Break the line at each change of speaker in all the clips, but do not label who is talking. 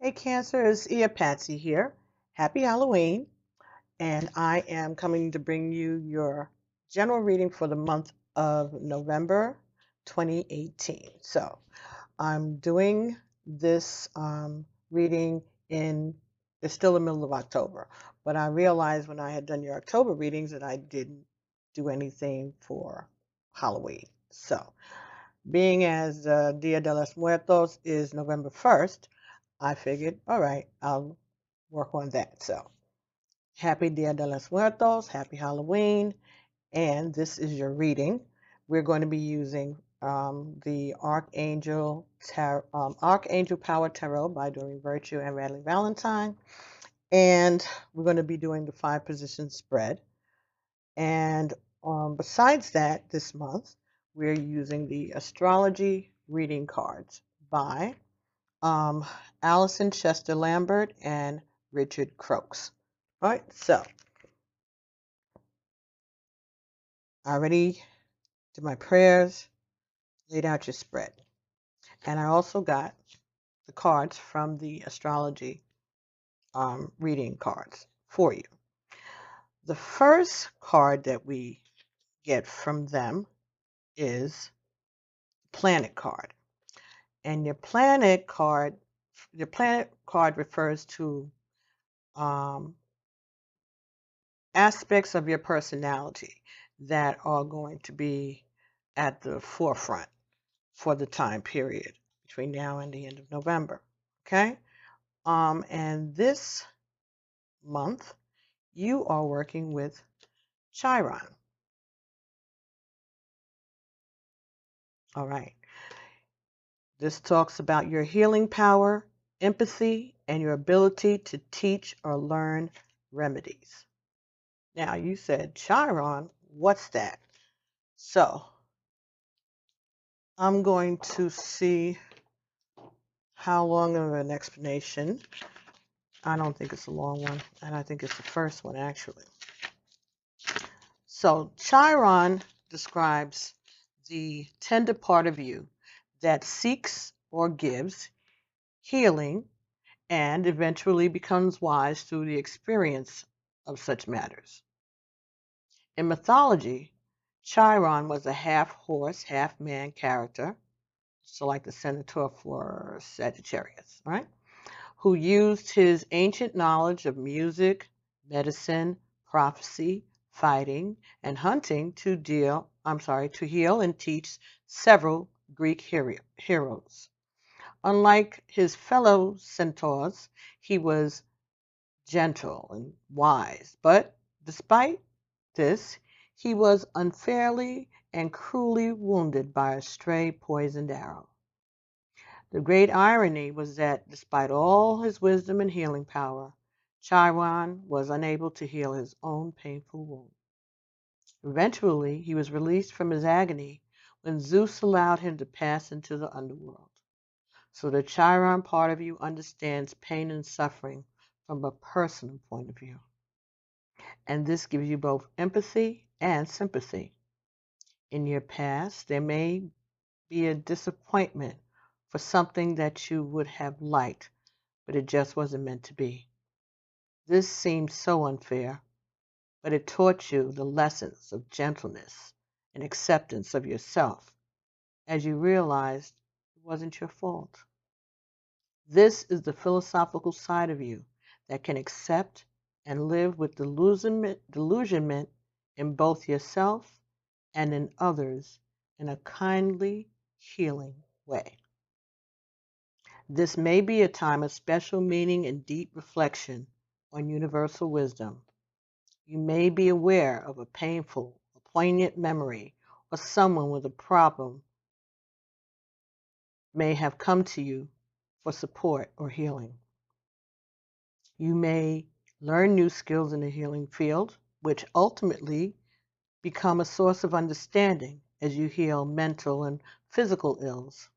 Hey Cancer, it's Ia Patsy here. Happy Halloween. And I am coming to bring you your general reading for the month of November 2018. So I'm doing this reading it's still the middle of October, but I realized when I had done your October readings that I didn't do anything for Halloween. So being as Dia de los Muertos is November 1st, I figured, all right, I'll work on that. So, happy Dia de los Muertos, happy Halloween, and this is your reading. We're going to be using the Archangel Power Tarot by Doreen Virtue and R.VALENTINE, and we're going to be doing the 5-position spread. And besides that, this month we're using the astrology reading cards by Alison Chester-Lambert and Richard Crookes. All right, so I already did my prayers, laid out your spread. And I also got the cards from the astrology reading cards for you. The first card that we get from them is the planet card. And your planet card refers to aspects of your personality that are going to be at the forefront for the time period between now and the end of November. Okay? And this month, you are working with Chiron. All right. This talks about your healing power, empathy, and your ability to teach or learn remedies. Now, you said Chiron, what's that? So, I'm going to see how long of an explanation. I don't think it's a long one, and I think it's the first one, actually. So, Chiron describes the tender part of you that seeks or gives healing and eventually becomes wise through the experience of such matters. In mythology, Chiron was a half-horse, half-man character, so like the Centaur for Sagittarius, right? Who used his ancient knowledge of music, medicine, prophecy, fighting, and hunting to heal and teach several Greek heroes. Unlike his fellow centaurs, he was gentle and wise, but despite this, he was unfairly and cruelly wounded by a stray poisoned arrow. The great irony was that despite all his wisdom and healing power, Chiron was unable to heal his own painful wound. Eventually, he was released from his agony when Zeus allowed him to pass into the underworld. So the Chiron part of you understands pain and suffering from a personal point of view. And this gives you both empathy and sympathy. In your past, there may be a disappointment for something that you would have liked, but it just wasn't meant to be. This seemed so unfair, but it taught you the lessons of gentleness and acceptance of yourself as you realized it wasn't your fault. This is the philosophical side of you that can accept and live with delusionment in both yourself and in others in a kindly, healing way. This may be a time of special meaning and deep reflection on universal wisdom. You may be aware of a painful, a poignant memory, or someone with a problem may have come to you for support or healing. You may learn new skills in the healing field, which ultimately become a source of understanding as you heal mental and physical ills.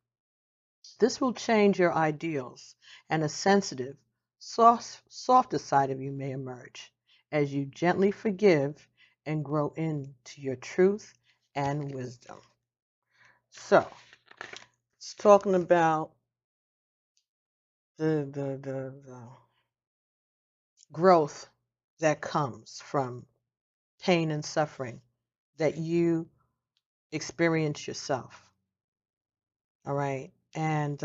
This will change your ideals, and a sensitive, softer side of you may emerge as you gently forgive and grow into your truth and wisdom. So, it's talking about the growth that comes from pain and suffering that you experience yourself. All right. And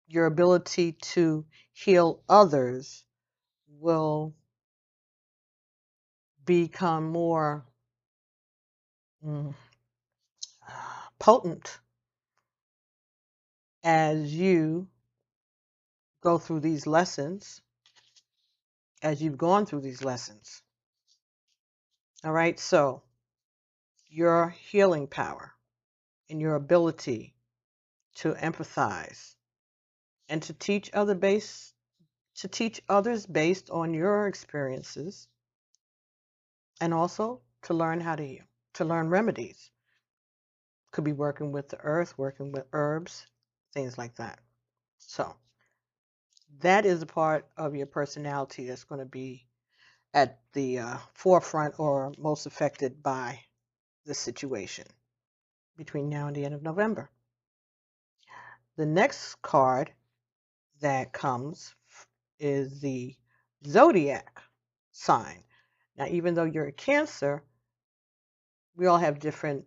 your ability to heal others will become more mm, potent as you go through these lessons, as you've gone through these lessons. All right. So your healing power and your ability to empathize and to teach others based on your experiences, and also to learn how to heal, to learn remedies. Could be working with the earth, working with herbs, things like that. So that is a part of your personality that's going to be at the forefront or most affected by the situation between now and the end of November. The next card that comes is the zodiac sign. Now, even though you're a Cancer, we all have different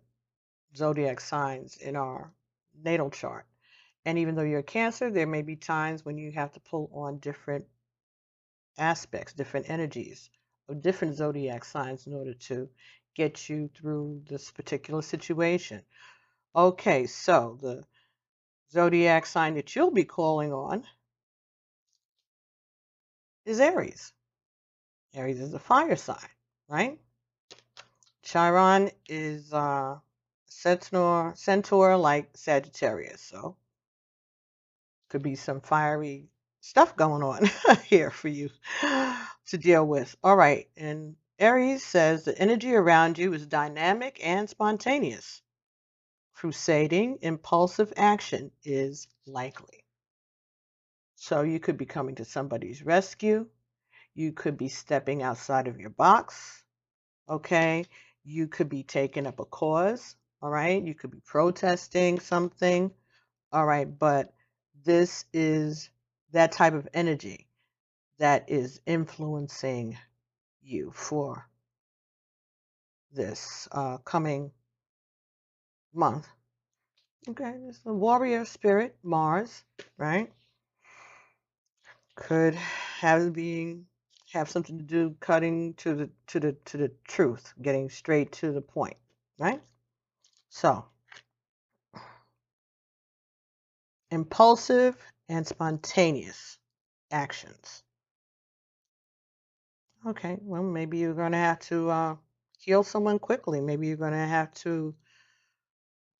zodiac signs in our natal chart. And even though you're a Cancer, there may be times when you have to pull on different aspects, different energies of different zodiac signs in order to get you through this particular situation. Okay, so the zodiac sign that you'll be calling on is Aries. Aries is a fire sign, right? Chiron is centaur like Sagittarius, so could be some fiery stuff going on here for you to deal with. All right, and Aries says the energy around you is dynamic and spontaneous. Crusading, impulsive action is likely. So you could be coming to somebody's rescue. You could be stepping outside of your box. Okay. You could be taking up a cause. All right. You could be protesting something. All right. But this is that type of energy that is influencing you for this coming month. Okay. It's the warrior spirit, Mars, right? Could have something to do cutting to the truth, getting straight to the point, right? So impulsive and spontaneous actions. Okay, well, maybe you're going to have to heal someone quickly. Maybe you're going to have to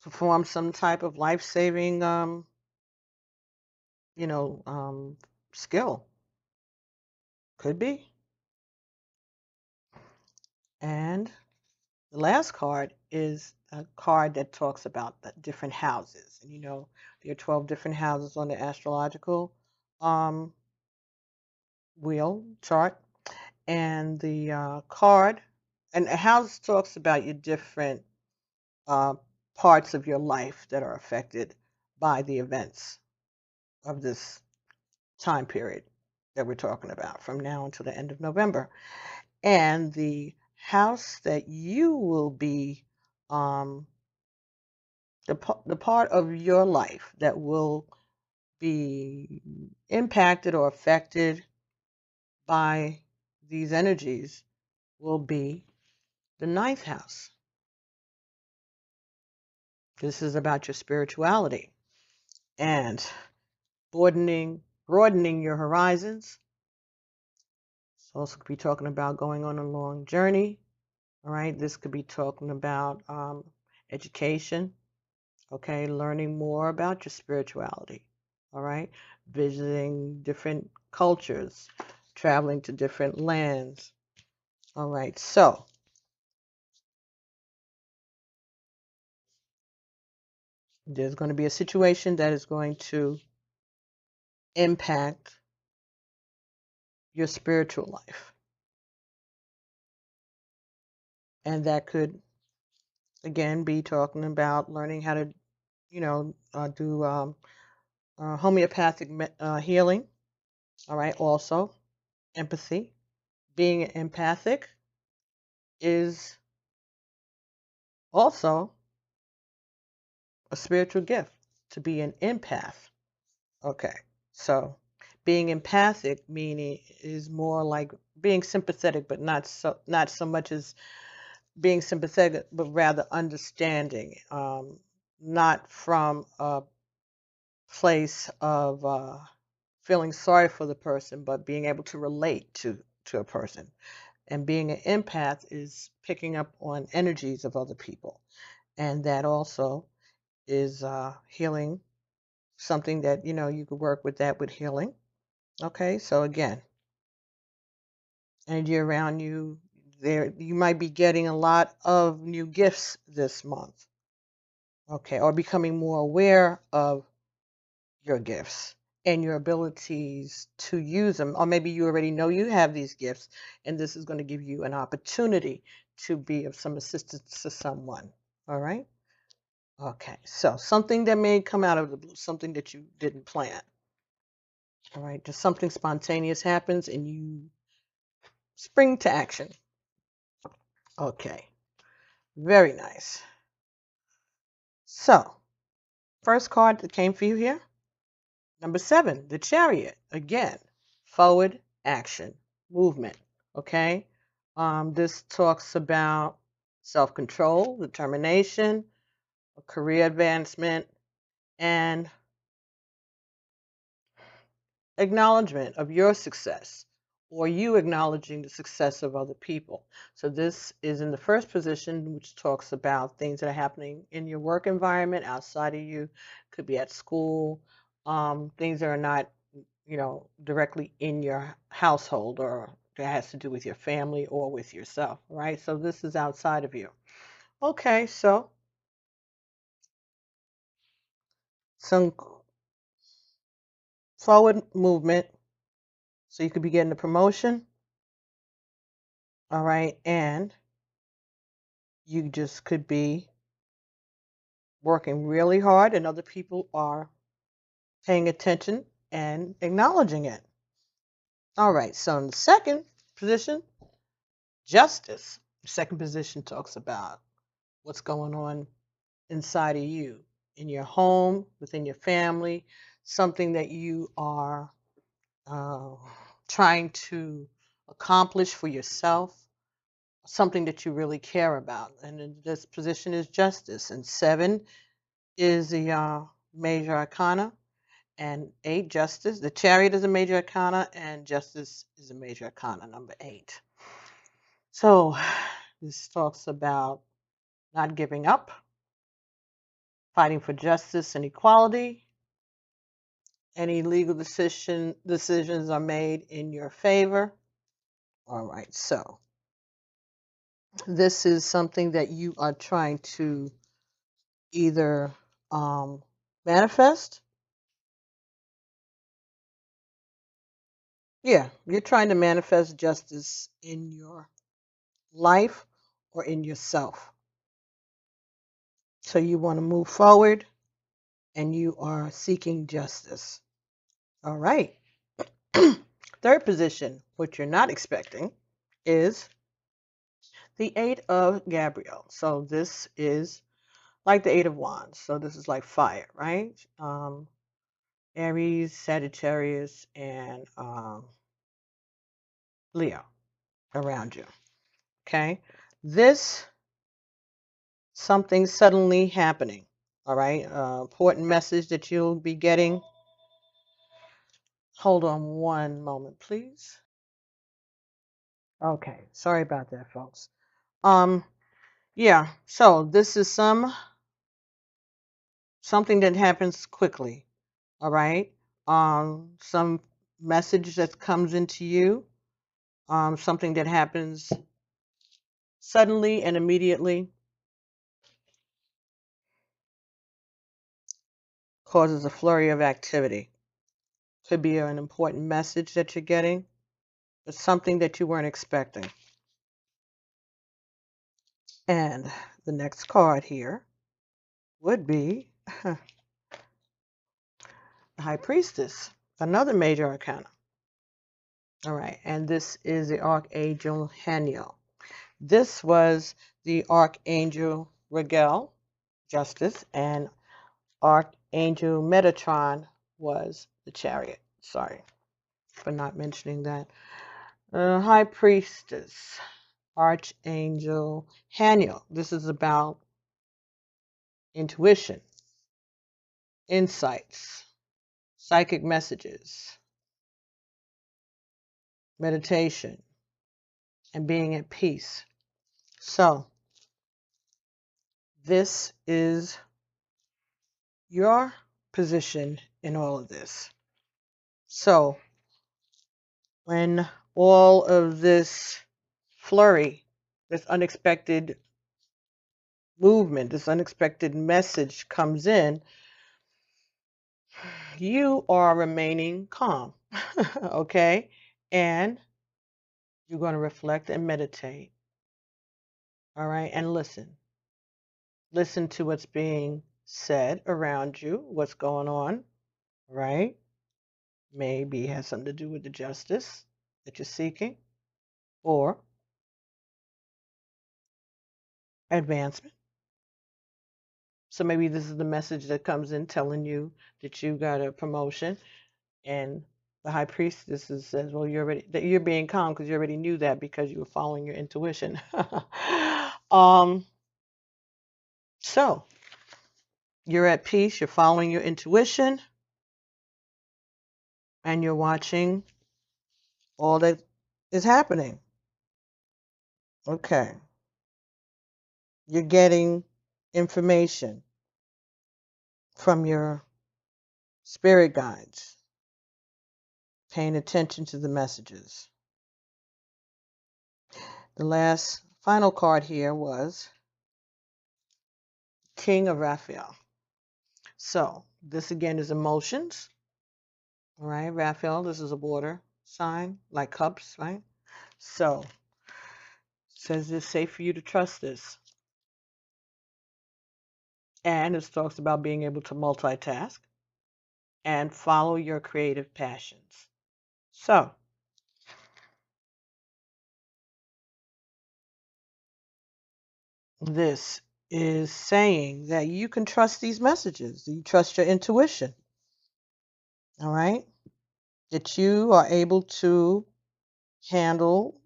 perform some type of life-saving, skill. Could be. And the last card is a card that talks about the different houses. And there are 12 different houses on the astrological wheel chart. And the card, and a house talks about your different parts of your life that are affected by the events of this time period that we're talking about from now until the end of November. And the house that you will be the part of your life that will be impacted or affected by these energies will be the ninth house. This is about your spirituality and broadening your horizons. It's also could be talking about going on a long journey. All right, this could be talking about education. Okay, learning more about your spirituality. All right, visiting different cultures, traveling to different lands. All right, so there's going to be a situation that is going to impact your spiritual life. And that could, again, be talking about learning how to, do homeopathic healing. All right, also empathy. Being empathic is also a spiritual gift, to be an empath. Okay, so being empathic meaning is more like being sympathetic, but not so much as being sympathetic, but rather understanding, not from a place of feeling sorry for the person, but being able to relate to a person. And being an empath is picking up on energies of other people, and that also is healing, something that you could work with that with healing. Okay, so again, energy around you, there you might be getting a lot of new gifts this month. Okay, or becoming more aware of your gifts and your abilities to use them, or maybe you already know you have these gifts, and this is going to give you an opportunity to be of some assistance to someone. All right. Okay, so something that may come out of the blue, something that you didn't plan. All right, just something spontaneous happens and you spring to action. Okay, very nice. So, first card that came for you here, number 7, the Chariot. Again, forward action, movement. Okay, this talks about self-control, determination, a career advancement, and acknowledgement of your success, or you acknowledging the success of other people. So this is in the first position, which talks about things that are happening in your work environment, outside of you, could be at school, things that are not, directly in your household, or that has to do with your family or with yourself, right? So this is outside of you. Okay, so some forward movement. So you could be getting a promotion, all right, and you just could be working really hard and other people are paying attention and acknowledging it. All right, so in the second position, justice. The second position talks about what's going on inside of you, in your home, within your family, something that you are uh, trying to accomplish for yourself, something that you really care about. And in this position is justice. And 7 is the major arcana, and 8, justice. The Chariot is a major arcana, and justice is a major arcana, number 8. So this talks about not giving up, fighting for justice and equality. Any legal decisions are made in your favor. All right, so this is something that you are trying to either manifest. Yeah, you're trying to manifest justice in your life or in yourself. So you want to move forward and you are seeking justice. All right. Third position, what you're not expecting, is the 8 of Gabriel. So this is like the 8 of Wands. So this is like fire, right? Aries, Sagittarius, and Leo around you. Okay. This, something suddenly happening. All right. Important message that you'll be getting. Hold on one moment, please. Okay. Sorry about that, folks. Yeah. So this is something that happens quickly. All right. Some message that comes into you. Something that happens suddenly and immediately, causes a flurry of activity. Could be an important message that you're getting, but something that you weren't expecting. And the next card here would be the High Priestess, another major arcana. All right, and this is the Archangel Haniel. This was the Archangel Regel, Justice, and Archangel Metatron was the Chariot. Sorry for not mentioning that. High Priestess, Archangel Haniel. This is about intuition, insights, psychic messages, meditation, and being at peace. So, this is your position in all of this. So, when all of this flurry, this unexpected movement, this unexpected message comes in, you are remaining calm, okay? And you're going to reflect and meditate, all right? And listen. Listen to what's being said around you, what's going on, right? Maybe it has something to do with the justice that you're seeking or advancement. So maybe this is the message that comes in telling you that you got a promotion, and the high priestess says, well, you're being calm because you already knew that because you were following your intuition. So you're at peace, you're following your intuition, and you're watching all that is happening. Okay. You're getting information from your spirit guides, paying attention to the messages. The last final card here was King of Raphael. So this again is emotions. All right, Raphael, this is a water sign, like cups, right? So it says it's safe for you to trust this. And it talks about being able to multitask and follow your creative passions. So this is saying that you can trust these messages. You trust your intuition. All right? That you are able to handle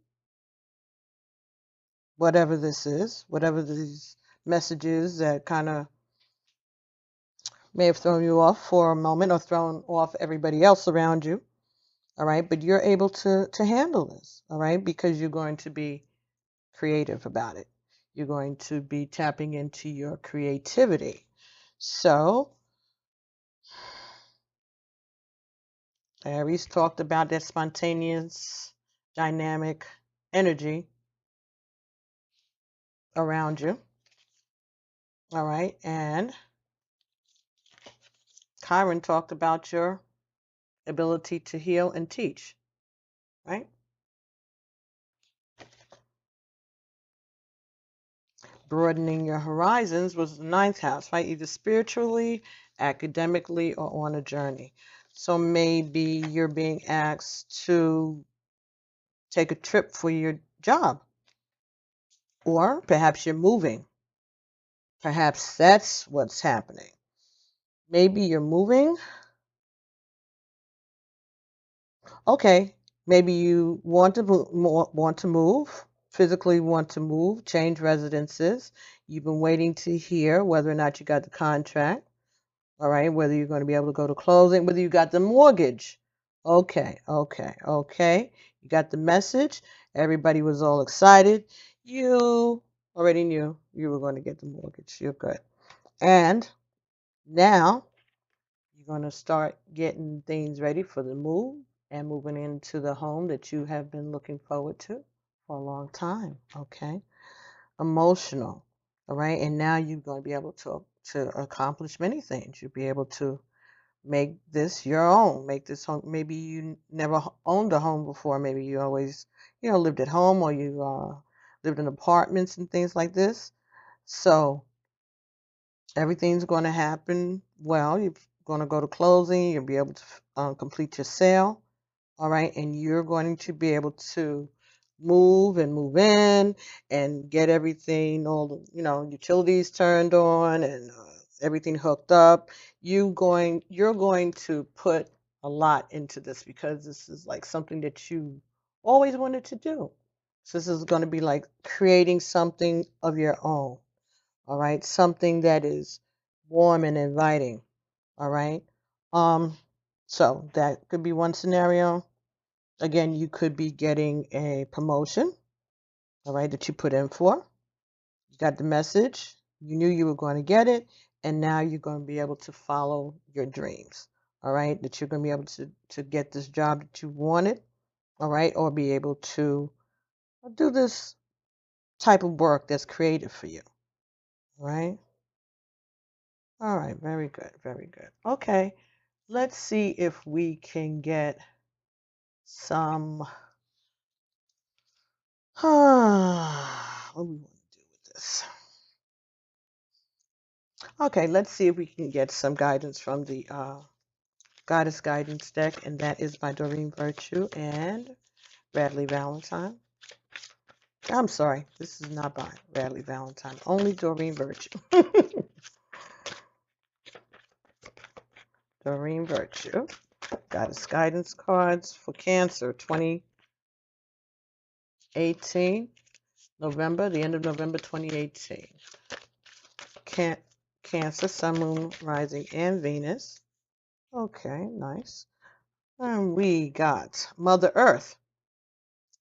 whatever this is, whatever these messages that kind of may have thrown you off for a moment or thrown off everybody else around you. All right? But you're able to handle this. All right? Because you're going to be creative about it. You're going to be tapping into your creativity. So, Aries talked about that spontaneous, dynamic energy around you. All right. And Chiron talked about your ability to heal and teach. Right. Broadening your horizons was the 9th house, right? Either spiritually, academically, or on a journey. So maybe you're being asked to take a trip for your job. Or perhaps you're moving. Perhaps that's what's happening. Maybe you're moving. Okay, maybe you want to move, physically want to move, change residences. You've been waiting to hear whether or not you got the contract. All right, whether you're going to be able to go to closing, whether you got the mortgage. Okay. You got the message. Everybody was all excited. You already knew you were going to get the mortgage. You're good. And now you're going to start getting things ready for the move and moving into the home that you have been looking forward to for a long time. Okay. Emotional. All right. And now you're going to be able to accomplish many things. You'll be able to make this your own. Make this home. Maybe you never owned a home before. Maybe you always, lived at home, or you lived in apartments and things like this. So everything's going to happen well. You've going to go to closing. You'll be able to complete your sale. All right, and you're going to be able to move and move in and get everything, all the utilities turned on and everything hooked up. You're going to put a lot into this because this is like something that you always wanted to do. So this is going to be like creating something of your own. All right, something that is warm and inviting. All right, so that could be one scenario. Again, you could be getting a promotion, all right, that you put in for. You got the message, you knew you were going to get it, and now you're going to be able to follow your dreams, all right, that you're going to be able to get this job that you wanted, all right, or be able to do this type of work that's created for you, all right? All right, very good, very good. Okay, let's see if we can get some, what do we want to do with this? Okay, let's see if we can get some guidance from the Goddess Guidance deck, and that is by Doreen Virtue and Bradley Valentine. I'm sorry, this is not by Bradley Valentine, only Doreen Virtue. Doreen Virtue, Goddess Guidance cards for Cancer 2018, November, the end of November 2018. Cancer, Sun, Moon, Rising, and Venus. Okay, nice. And we got Mother Earth.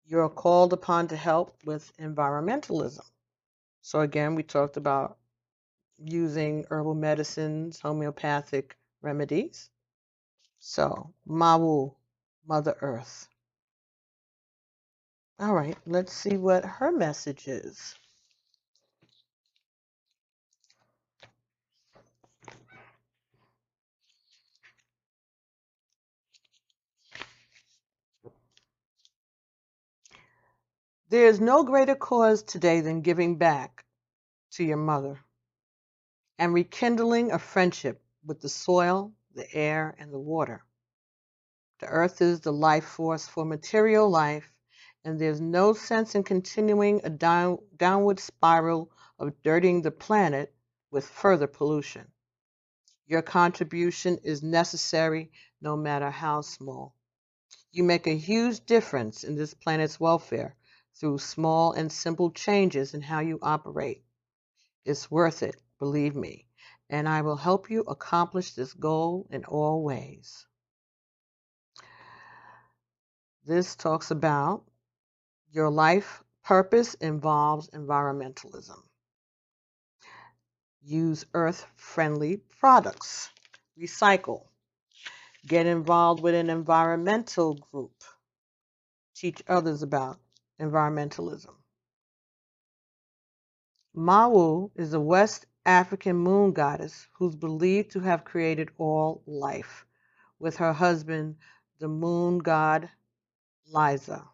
You're called upon to help with environmentalism. So again, we talked about using herbal medicines, homeopathic remedies. So Mawu, Mother Earth. All right, let's see what her message is. There is no greater cause today than giving back to your mother and rekindling a friendship with the soil, the air, and the water. The earth is the life force for material life, and there's no sense in continuing a downward spiral of dirtying the planet with further pollution. Your contribution is necessary, no matter how small. You make a huge difference in this planet's welfare through small and simple changes in how you operate. It's worth it, believe me, and I will help you accomplish this goal in all ways. This talks about your life purpose involves environmentalism. Use earth-friendly products. Recycle. Get involved with an environmental group. Teach others about environmentalism. Mawu is a West African moon goddess who's believed to have created all life, with her husband, the moon god Liza.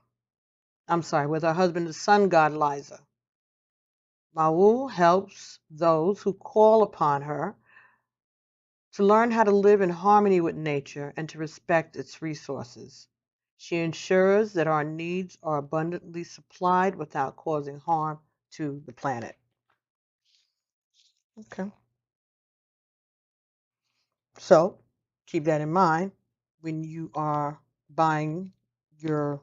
With her husband, the sun god Liza. Mawu helps those who call upon her to learn how to live in harmony with nature and to respect its resources. She ensures that our needs are abundantly supplied without causing harm to the planet. Okay. So keep that in mind when you are buying your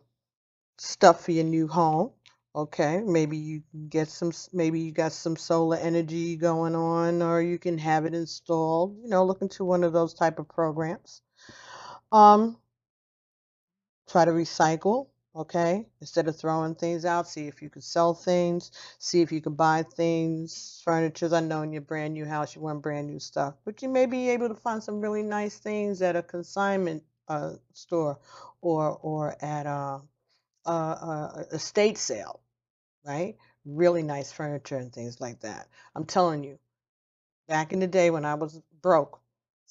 stuff for your new home. Okay, maybe you can get maybe you got some solar energy going on, or you can have it installed. Look into one of those type of programs. Try to recycle, okay? Instead of throwing things out, see if you can sell things, see if you can buy things, furniture. I know in your brand new house you want brand new stuff, but you may be able to find some really nice things at a consignment store or at a estate sale, right? Really nice furniture and things like that. I'm telling you, back in the day when I was broke,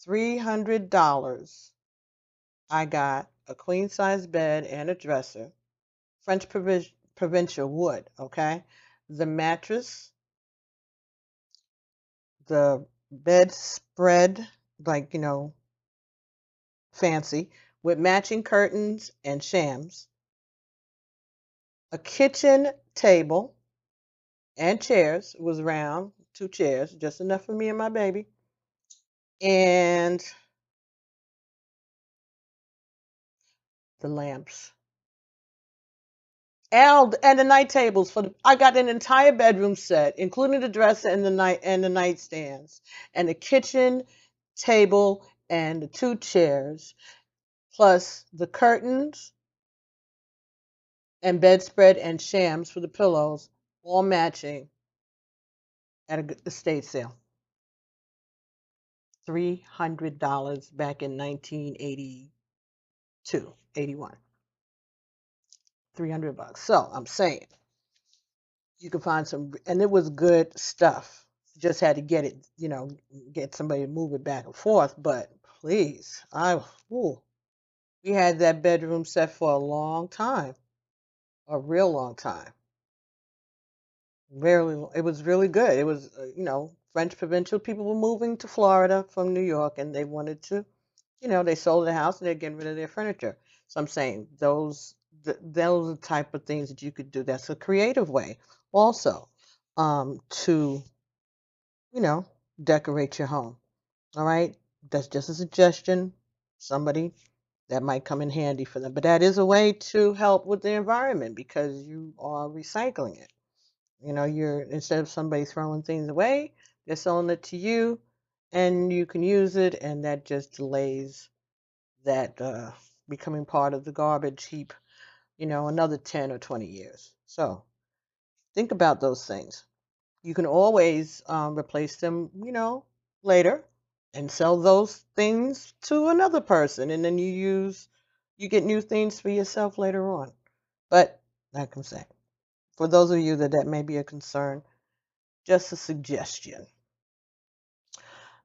$300, I got a queen size bed and a dresser, French provincial wood, okay? The mattress, the bedspread, like, fancy, with matching curtains and shams, a kitchen table and chairs. It was round, 2 chairs, just enough for me and my baby. And the lamps. And the night tables I got an entire bedroom set, including the dresser and the nightstands, and the kitchen table and the 2 chairs, plus the curtains and bedspread and shams for the pillows, all matching at a estate sale. $300 back in 1982, 81. $300. So I'm saying you can find some, and it was good stuff. Just had to get it, get somebody to move it back and forth. But please, we had that bedroom set for a long time, a real long time. It was really good. It was, French provincial people were moving to Florida from New York, and they wanted to, they sold the house and they're getting rid of their furniture. So I'm saying those are the type of things that you could do. That's a creative way, also, to decorate your home. All right, that's just a suggestion. Somebody that might come in handy for them, but that is a way to help with the environment because you are recycling it. You're instead of somebody throwing things away, they're selling it to you, and you can use it, and that just delays that becoming part of the garbage heap, another 10 or 20 years. So think about those things. You can always replace them, later and sell those things to another person. And then you get new things for yourself later on. But like I'm saying, for those of you that may be a concern, just a suggestion.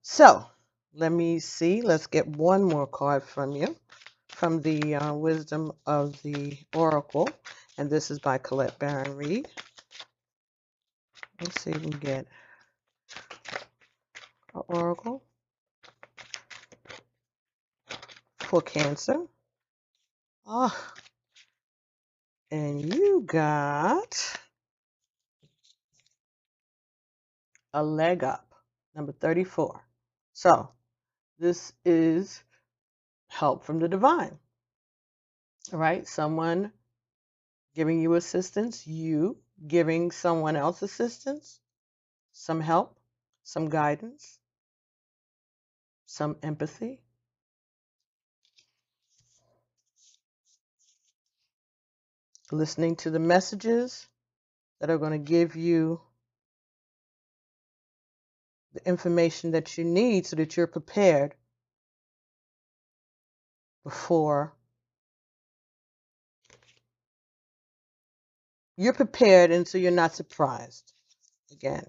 So let me see. Let's get one more card from you, from the Wisdom of the Oracle. And this is by Colette Baron-REID. Let's see if we can get an oracle for Cancer. Oh, and you got a leg up, number 34. So this is help from the divine. All right, someone giving you assistance, you giving someone else assistance, some help, some guidance, some empathy. Listening to the messages that are going to give you the information that you need so that you're prepared before you're prepared, and so you're not surprised. Again,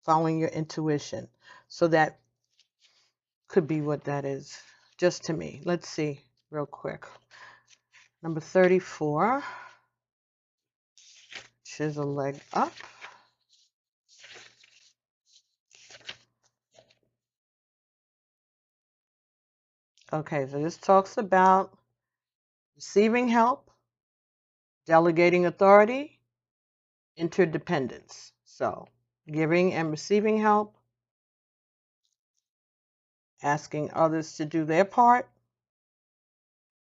following your intuition. So that could be what that is, just to me. Let's see real quick. Number 34, which is a leg up. Okay, so this talks about receiving help, delegating authority, interdependence. So giving and receiving help, asking others to do their part,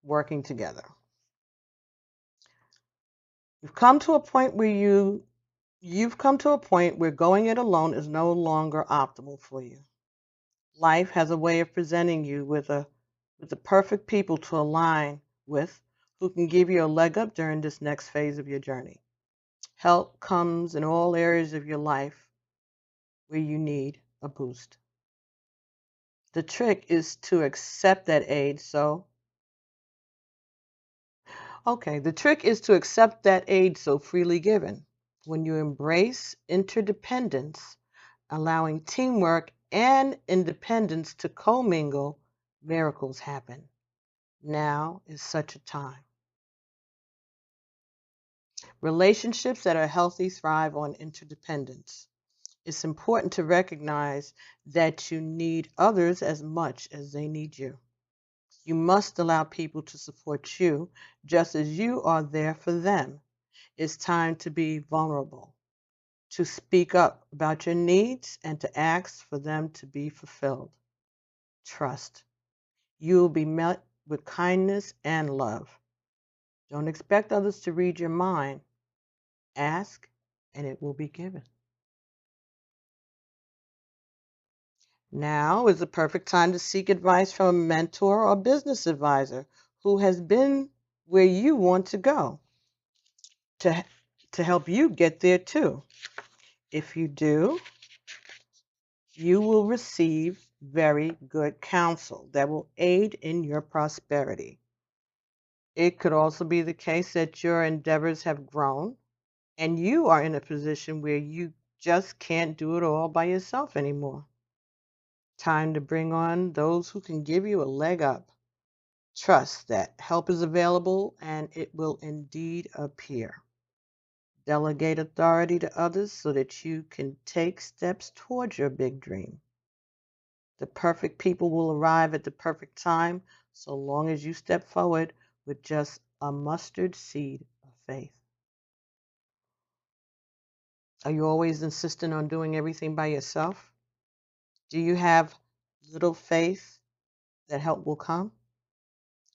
working together. You've come to a point where going it alone is no longer optimal for you. Life has a way of presenting you with the perfect people to align with, who can give you a leg up during this next phase of your journey. Help comes in all areas of your life where you need a boost. The trick is to accept that aid. The trick is to accept that aid so freely given. When you embrace interdependence, allowing teamwork and independence to commingle, miracles happen. Now is such a time. Relationships that are healthy thrive on interdependence. It's important to recognize that you need others as much as they need you. You must allow people to support you just as you are there for them. It's time to be vulnerable, to speak up about your needs, and to ask for them to be fulfilled. Trust. You will be met with kindness and love. Don't expect others to read your mind. Ask, and it will be given. Now is the perfect time to seek advice from a mentor or business advisor who has been where you want to go to, to help you get there too. If you do, you will receive very good counsel that will aid in your prosperity. It could also be the case that your endeavors have grown and you are in a position where you just can't do it all by yourself anymore. Time to bring on those who can give you a leg up. Trust that help is available and it will indeed appear. Delegate authority to others so that you can take steps towards your big dream. The perfect people will arrive at the perfect time so long as you step forward with just a mustard seed of faith. Are you always insistent on doing everything by yourself? Do you have little faith that help will come?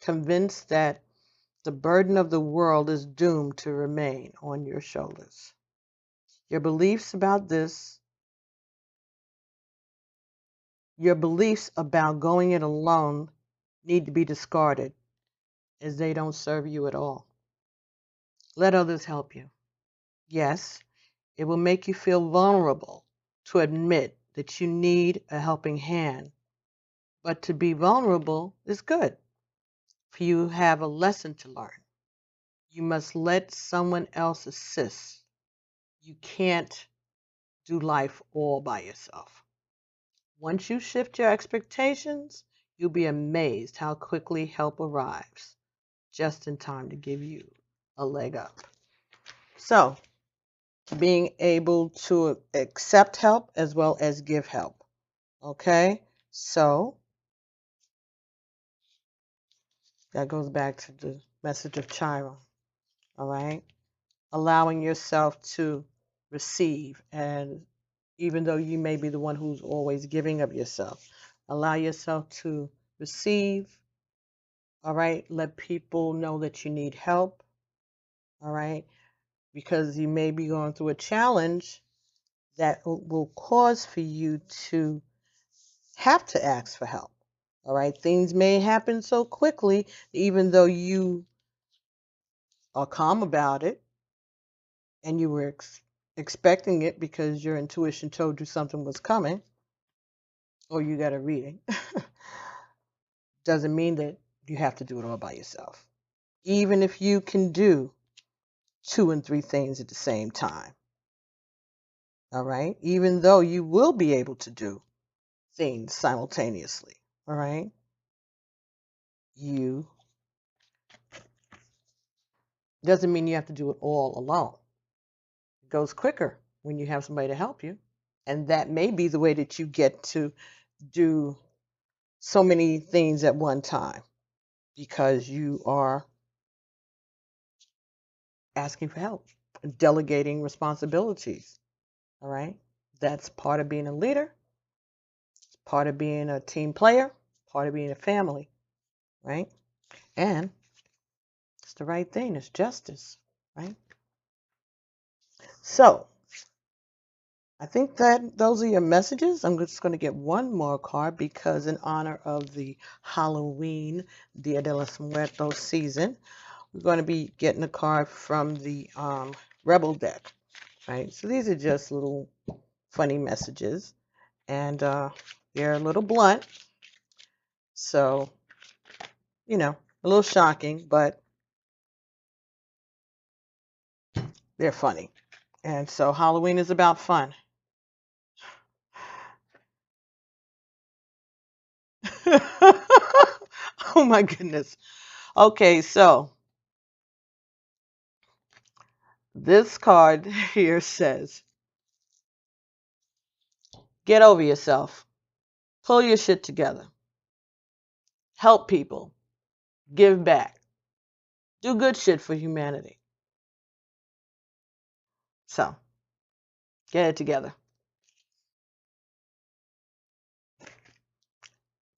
Convinced that the burden of the world is doomed to remain on your shoulders. Your beliefs about going it alone need to be discarded as they don't serve you at all. Let others help you. Yes, it will make you feel vulnerable to admit that you need a helping hand. But to be vulnerable is good, for you have a lesson to learn. You must let someone else assist. You can't do life all by yourself. Once you shift your expectations, you'll be amazed how quickly help arrives, just in time to give you a leg up. So, being able to accept help as well as give help. Okay? So, that goes back to the message of Chiron. All right? Allowing yourself to receive, and even though you may be the one who's always giving of yourself, allow yourself to receive. All right? Let people know that you need help. All right? Because you may be going through a challenge that will cause for you to have to ask for help. All right? Things may happen so quickly, even though you are calm about it and you were expecting it because your intuition told you something was coming, or you got a reading, doesn't mean that you have to do it all by yourself. Even if you can do 2 and 3 things at the same time. All right? Even though you will be able to do things simultaneously. All right? You doesn't mean you have to do it all alone. It goes quicker when you have somebody to help you. And that may be the way that you get to do so many things at one time, because you are asking for help, delegating responsibilities. All right? That's part of being a leader, part of being a team player, part of being a family, right? And it's the right thing. It's justice, right? So I think that those are your messages. I'm just going to get one more card because in honor of the Halloween Dia de los Muertos season, we're going to be getting a card from the Rebel deck, right? So these are just little funny messages, and they're a little blunt. So, you know, a little shocking, but they're funny. And so Halloween is about fun. Oh my goodness. Okay, so this card here says, Get over yourself. Pull your shit together. Help people. Give back. Do good shit for humanity. So, get it together.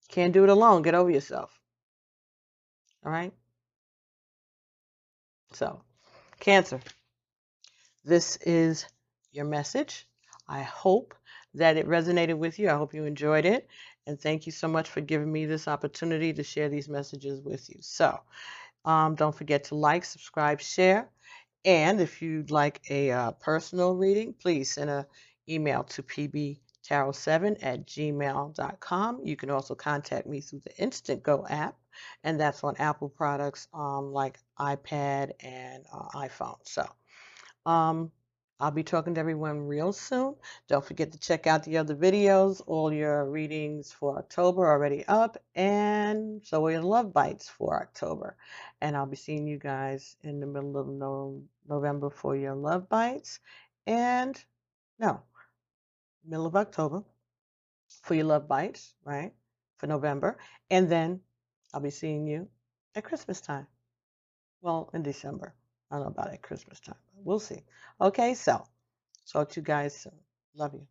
Can't do it alone. Get over yourself. All right? So, Cancer, this is your message. I hope that it resonated with you. I hope you enjoyed it. And thank you so much for giving me this opportunity to share these messages with you. So, don't forget to like, subscribe, share. And if you'd like a personal reading, please send an email to pbtarot7@gmail.com. You can also contact me through the Instant Go app, and that's on Apple products like iPad and iPhone. So I'll be talking to everyone real soon. Don't forget to check out the other videos. All your readings for October are already up, and so are your love bites for October. And I'll be seeing you guys in the middle of November for your love bites, and no, middle of October for your love bites, right? For November, and then I'll be seeing you at Christmas time. Well, in December. I don't know about at Christmas time, but we'll see. Okay, so talk to you guys soon. Love you.